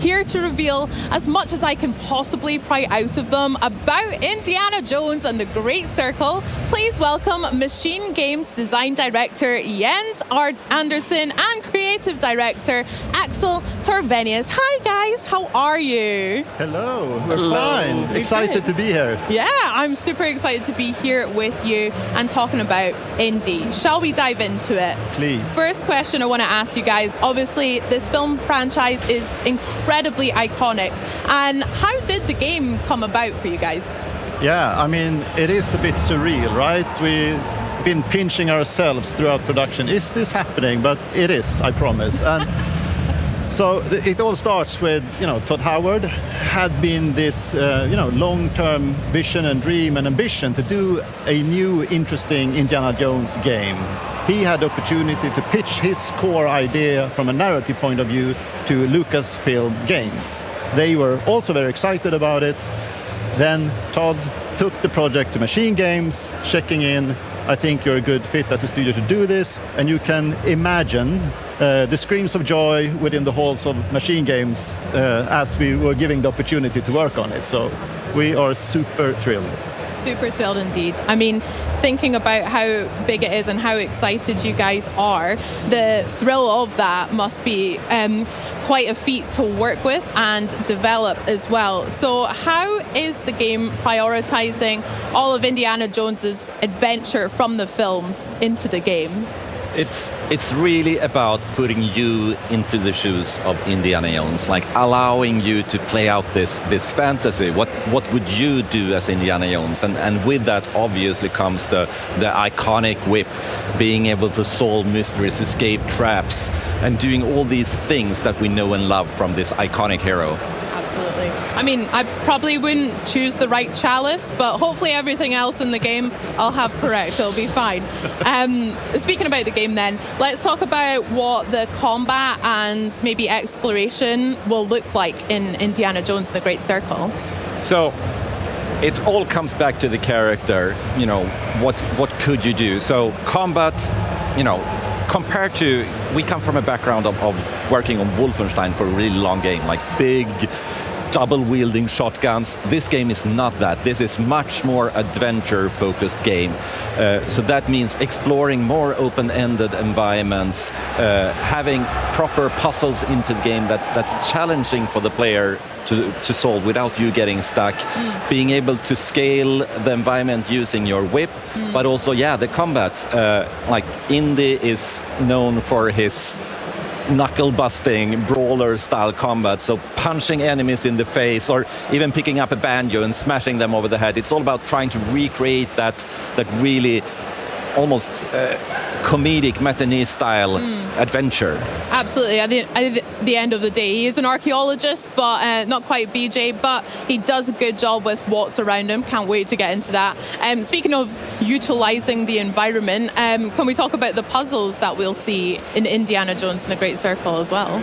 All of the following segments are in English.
here to reveal as much as I can possibly pry out of them about Indiana Jones and the Great Circle. Please welcome MachineGames Design Director Jens Anderson and Creative Director Axel Torvenius. Hi guys, how are you? Hello, we're fine. Excited to be here. Yeah, I'm super excited to be here with you and talking about Indy. Shall we dive into it? Please. First question I want to ask you guys, obviously this film franchise is incredibly iconic, and how did the game come about for you guys? Yeah, I mean, it is a bit surreal, right? We've been pinching ourselves throughout production. Is this happening? But it is, I promise. And so it all starts with, Todd Howard had been this, long-term vision and dream and ambition to do a new, interesting Indiana Jones game. He had the opportunity to pitch his core idea from a narrative point of view to Lucasfilm Games. They were also very excited about it. Then Todd took the project to MachineGames, checking in, I think you're a good fit as a studio to do this, and you can imagine the screams of joy within the halls of MachineGames as we were giving the opportunity to work on it. So we are super thrilled. Super thrilled indeed. I mean, thinking about how big it is and how excited you guys are, the thrill of that must be quite a feat to work with and develop as well. So how is the game prioritizing all of Indiana Jones's adventure from the films into the game? It's really about putting you into the shoes of Indiana Jones, like allowing you to play out this fantasy. What would you do as Indiana Jones? And with that obviously comes the iconic whip, being able to solve mysteries, escape traps, and doing all these things that we know and love from this iconic hero. Absolutely. I mean, I probably wouldn't choose the right chalice, but hopefully everything else in the game I'll have correct. It'll be fine. Speaking about the game then, let's talk about what the combat and maybe exploration will look like in Indiana Jones and the Great Circle. So it all comes back to the character, what could you do? So combat, compared to, we come from a background of working on Wolfenstein for a really long game, like big, double-wielding shotguns. This game is not that. This is much more adventure-focused game. So that means exploring more open-ended environments, having proper puzzles into the game that's challenging for the player to solve without you getting stuck, being able to scale the environment using your whip, but also, the combat. Like Indy is known for his knuckle-busting, brawler-style combat, so punching enemies in the face or even picking up a banjo and smashing them over the head. It's all about trying to recreate that really almost comedic matinee-style adventure. Absolutely. At the end of the day, he is an archaeologist, but not quite BJ, but he does a good job with what's around him. Can't wait to get into that. Speaking of utilizing the environment, can we talk about the puzzles that we'll see in Indiana Jones and the Great Circle as well?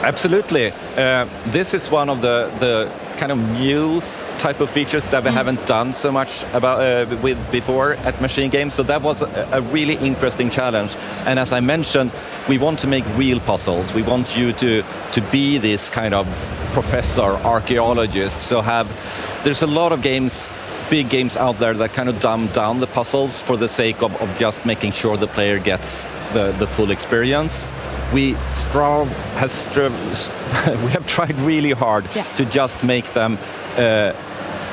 Absolutely. This is one of the kind of new type of features that we haven't done so much with before at MachineGames. So that was a really interesting challenge. And as I mentioned, we want to make real puzzles. We want you to be this kind of professor, archaeologist. So there's a lot of games, big games out there that kind of dumb down the puzzles for the sake of just making sure the player gets the full experience. We have tried really hard to just make them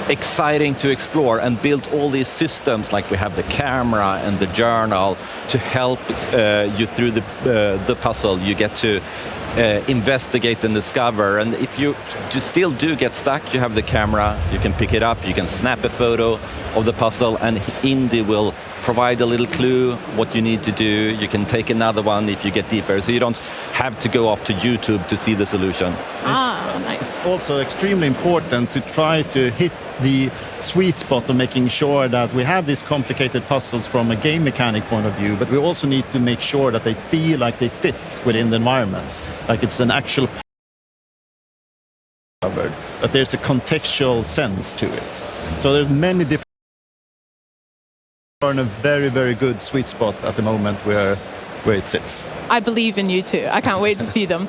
exciting to explore and build all these systems, like we have the camera and the journal to help you through the puzzle. You get to investigate and discover, and if you still do get stuck, you have the camera, you can pick it up, you can snap a photo of the puzzle, and Indy will provide a little clue what you need to do. You can take another one if you get deeper, so you don't have to go off to YouTube to see the solution. Nice. It's also extremely important to try to hit the sweet spot of making sure that we have these complicated puzzles from a game mechanic point of view, but we also need to make sure that they feel like they fit within the environments, like it's an actual covered, but there's a contextual sense to it. So there's many different. We're in a very, very good sweet spot at the moment where where it sits. I believe in you too. I can't wait to see them.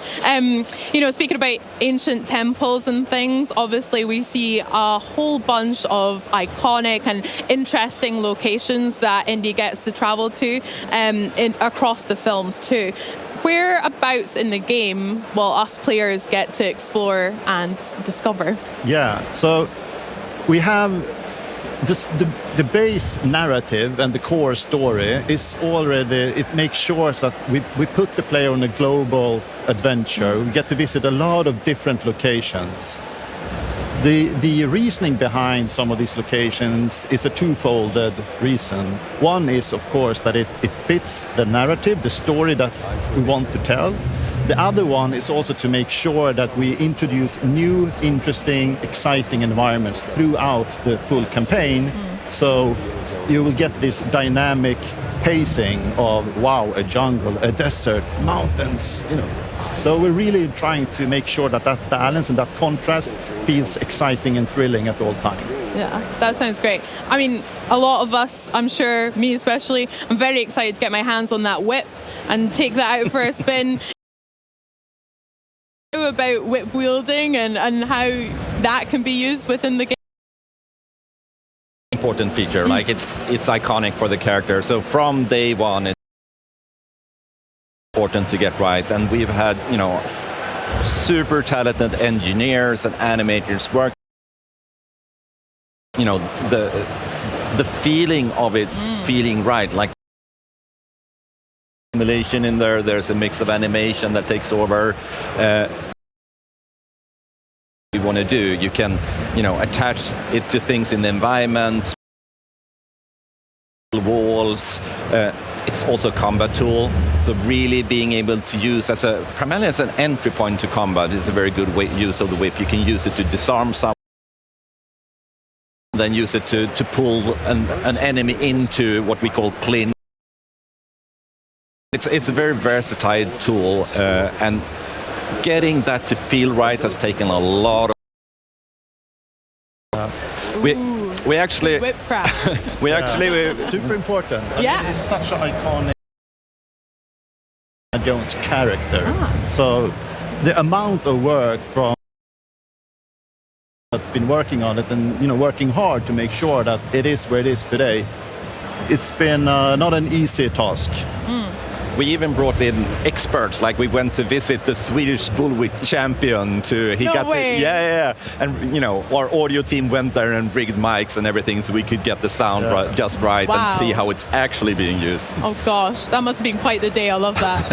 Speaking about ancient temples and things, obviously we see a whole bunch of iconic and interesting locations that Indy gets to travel to across the films too. Whereabouts in the game will us players get to explore and discover? Yeah, so we have the base narrative and the core story is already, it makes sure that we put the player on a global adventure. We get to visit a lot of different locations. The reasoning behind some of these locations is a twofold reason. One is, of course, that it fits the narrative, the story that we want to tell. The other one is also to make sure that we introduce new, interesting, exciting environments throughout the full campaign. So you will get this dynamic pacing of, wow, a jungle, a desert, mountains, So we're really trying to make sure that balance and that contrast feels exciting and thrilling at all times. Yeah, that sounds great. I mean, a lot of us, I'm sure, me especially, I'm very excited to get my hands on that whip and take that out for a spin. About whip wielding and how that can be used within the game. Important feature, like it's iconic for the character. So from day one, it's important to get right. And we've had, super talented engineers and animators work. The feeling of it feeling right, like simulation in there. There's a mix of animation that takes over. You want to do, you can, attach it to things in the environment, walls. It's also a combat tool, so really being able to use primarily as an entry point to combat is a very good use of the whip. You can use it to disarm someone, then use it to pull an enemy into what we call clinch. It's a very versatile tool, and getting that to feel right has taken a lot of. We actually whipcraft. Super important. Yeah, it's such an iconic Jones character. So the amount of work from that's been working on it and working hard to make sure that it is where it is today. It's been not an easy task. We even brought in experts, like we went to visit the Swedish bullwhip champion and our audio team went there and rigged mics and everything so we could get the sound just right and see how it's actually being used. Oh gosh, that must have been quite the day. I love that.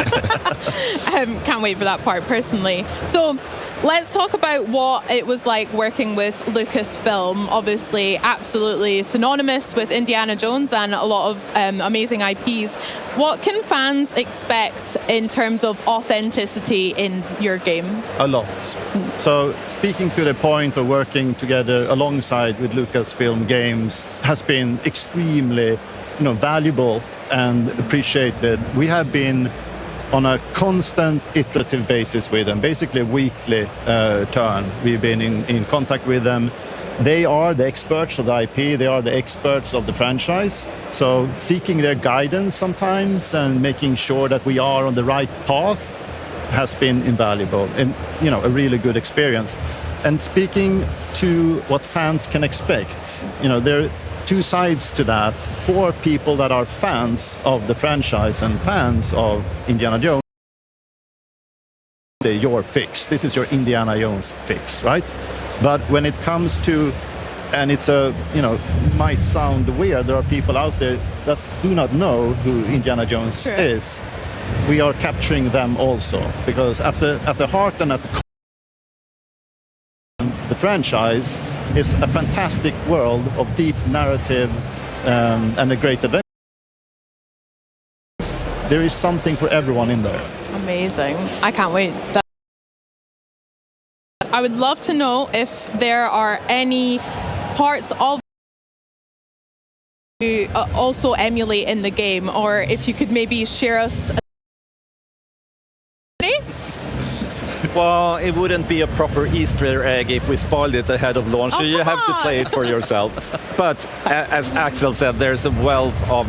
Can't wait for that part personally. So let's talk about what it was like working with Lucasfilm. Obviously, absolutely synonymous with Indiana Jones and a lot of amazing IPs. What can fans expect in terms of authenticity in your game? A lot. So speaking to the point of working together alongside with Lucasfilm Games has been extremely valuable and appreciated. We have been on a constant iterative basis with them, basically a weekly turn. We've been in contact with them. They are the experts of the IP, they are the experts of the franchise. So seeking their guidance sometimes and making sure that we are on the right path has been invaluable and a really good experience. And speaking to what fans can expect, there are two sides to that. For people that are fans of the franchise and fans of Indiana Jones, your fix. This is your Indiana Jones fix, right? But when it comes to, and it's might sound weird, there are people out there that do not know who Indiana Jones is. We are capturing them also, because at the heart and at the core, the franchise is a fantastic world of deep narrative and a great adventure. There is something for everyone in there. Amazing. I can't wait. I would love to know if there are any parts of you also emulate in the game, or if you could maybe share us. Well, it wouldn't be a proper Easter egg if we spoiled it ahead of launch, so you have to play it for yourself. But as Axel said, there's a wealth of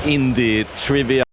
indie trivia